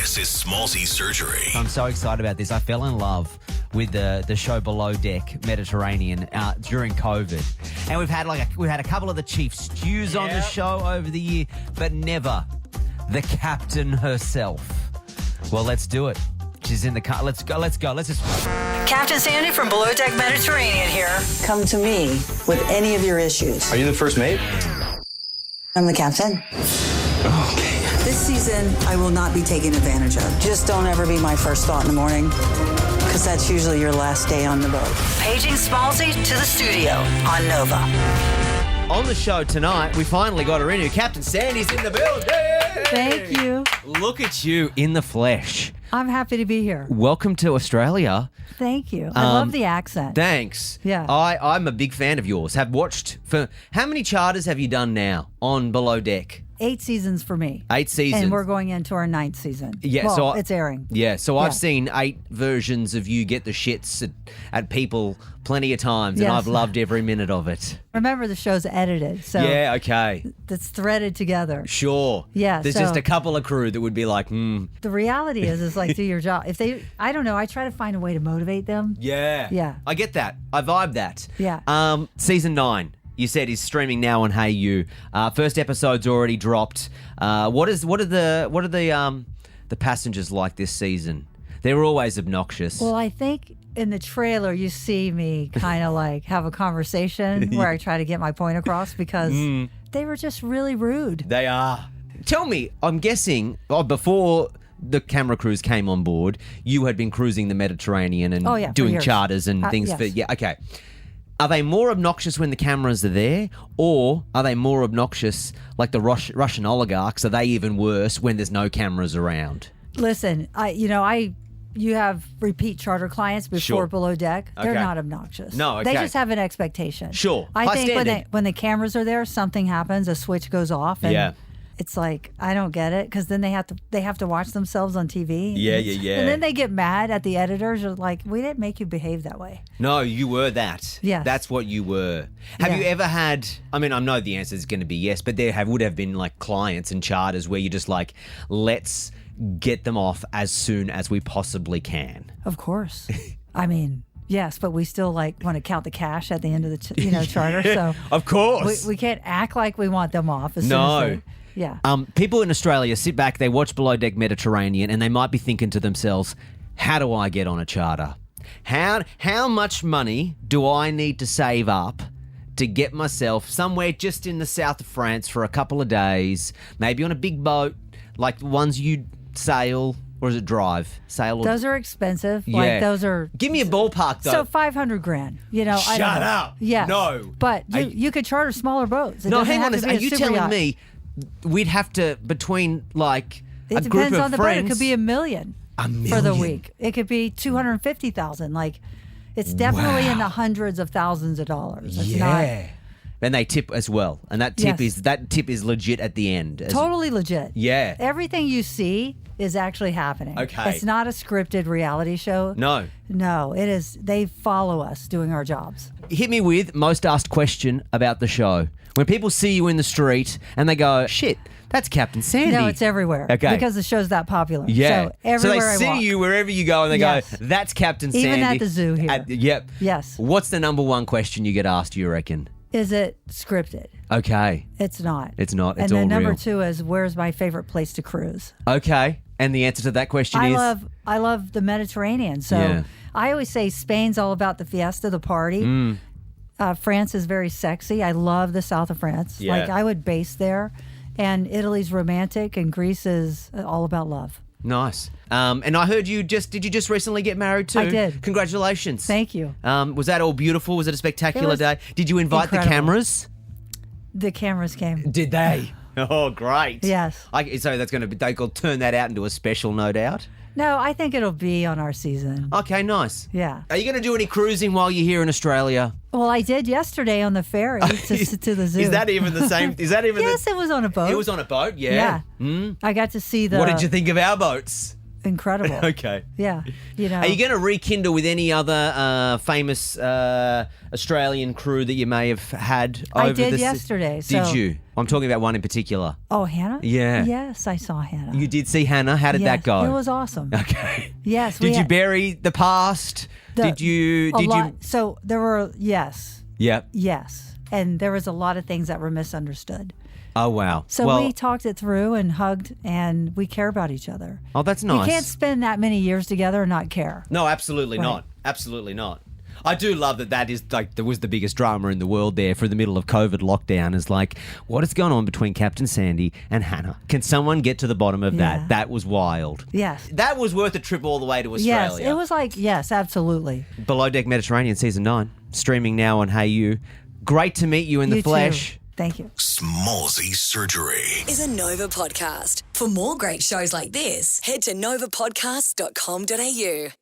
This is Smallzy Surgery. I'm so excited about this. I fell in love with the show Below Deck Mediterranean during COVID, and we've had a couple of the chief stews on the show over the year, but never the captain herself. Well, let's do it. She's in the car. Let's go. Let's just. Captain Sandy from Below Deck Mediterranean here. Come to me with any of your issues. Are you the first mate? I'm the captain. Okay. This season, I will not be taken advantage of. Just don't ever be my first thought in the morning, because that's usually your last day on the boat. Paging Smallzy to the studio on Nova. On the show tonight, we finally got her in here. Captain Sandy's in the building. Thank you. Look at you in the flesh. I'm happy to be here. Welcome to Australia. Thank you. I love the accent. Thanks. Yeah. I'm a big fan of yours. Have watched for how many charters have you done now on Below Deck? 8 seasons for me. 8 seasons. And we're going into our 9th season. Yeah, well, so it's airing. Yeah, so I've seen 8 versions of you get the shits at people plenty of times, and Yes. I've loved every minute of it. Remember, the show's edited, so Yeah, okay. it's threaded together. Sure. Yeah, There's so- just a couple of crew that would be like, The reality is like, do your job. If they, I don't know, I try to find a way to motivate them. yeah. Yeah. I get that. I vibe that. Yeah. Season 9. You said is streaming now on Hey You. First episode's already dropped. What are the passengers like this season? They're always obnoxious. Well, I think in the trailer you see me kind of like have a conversation where I try to get my point across because they were just really rude. They are. Tell me, I'm guessing before the camera crews came on board, you had been cruising the Mediterranean and for doing years. charters and things. Yes. Okay. Are they more obnoxious when the cameras are there, or are they more obnoxious like the Russian oligarchs? Are they even worse when there's no cameras around? Listen, you have repeat charter clients before Sure. Below Deck. They're Okay. not obnoxious. No, okay. They just have an expectation. Sure. I High think standard. when the cameras are there, something happens, a switch goes off, and Yeah. it's like I don't get it because then they have to watch themselves on TV. Yeah. And then they get mad at the editors. They're like, we didn't make you behave that way. No, you were that. Yes. That's what you were. Have Yeah. you ever had, I mean, I know the answer is going to be yes, but would have been like clients and charters where you're just like, let's get them off as soon as we possibly can. Of course. I mean, yes, but we still want to count the cash at the end of the charter. So Of course. we can't act like we want them off. As soon No. as yeah. People in Australia sit back, they watch Below Deck Mediterranean, and they might be thinking to themselves, how do I get on a charter? How much money do I need to save up to get myself somewhere just in the south of France for a couple of days, maybe on a big boat, like the ones you sail, or is it drive? Sail or... Those are expensive. Yeah. Like those are. Give me a ballpark, though. So $500,000. I don't Shut know. up. Yeah. No. But Are you could charter smaller boats. It No, doesn't hang have on. to be Are a you super telling yacht. me we'd have to, between like It a group depends of on the friends... boat. It could be $1 million $1 million? for the week. It could be $250,000. Like, it's definitely in the hundreds of thousands of dollars. It's not And they tip as well. And that tip is legit at the end. totally legit. Yeah. Everything you see is actually happening. Okay. It's not a scripted reality show. No. No, it is. They follow us doing our jobs. Hit me with most asked question about the show. When people see you in the street and they go, shit, that's Captain Sandy. No, it's everywhere. Okay. Because the show's that popular. Yeah. So everywhere they see I walk. you wherever you go and they Yes. go, that's Captain Sandy. Even at the zoo here. Yep. Yes. What's the number one question you get asked, you reckon? Is it scripted? Okay. It's not. It's not. It's and then all number real. 2 is where's my favorite place to cruise? Okay. And the answer to that question is? I love the Mediterranean. So Yeah. I always say Spain's all about the fiesta, the party. Mm. France is very sexy. I love the south of France. Yeah. Like I would base there. And Italy's romantic and Greece is all about love. Nice. And I heard did you just recently get married too? I did. Congratulations. Thank you. Was that all beautiful? Was it a spectacular was day? Did you invite incredible. the cameras? The cameras came. Did they? Oh, great. Yes. So that's going to be, they'll turn that out into a special, no doubt. No, I think it'll be on our season. Okay, nice. Yeah. Are you going to do any cruising while you're here in Australia? Well, I did yesterday on the ferry to the zoo. Is that even the same? Is that even Yes, it was on a boat. It was on a boat, yeah. Yeah. I got to see the... What did you think of our boats? incredible. Okay. Yeah, you know. Are you going to rekindle with any other famous Australian crew that you may have had over I did the yesterday. Did so- you? I'm talking about one in particular. Oh, Hannah? Yeah. Yes, I saw Hannah. You did see Hannah. How did that Yes, go? It was awesome. Okay. Yes. Did you bury the past? Did you? So there were, yes. Yep. Yes. And there was a lot of things that were misunderstood. Oh wow. So well, we talked it through and hugged, and we care about each other. Oh, that's nice. You can't spend that many years together and not care. No, absolutely Right. not. Absolutely not. I do love that is like there was the biggest drama in the world there for the middle of COVID lockdown is like what is going on between Captain Sandy and Hannah? Can someone get to the bottom of Yeah. that? That was wild. Yes. That was worth a trip all the way to Yes. Australia. It was like, yes, absolutely. Below Deck Mediterranean season 9 streaming now on Hey You. Great to meet you in the You too. flesh. Thank you. Smallsy Surgery. Is a Nova podcast. For more great shows like this, head to novapodcast.com.au.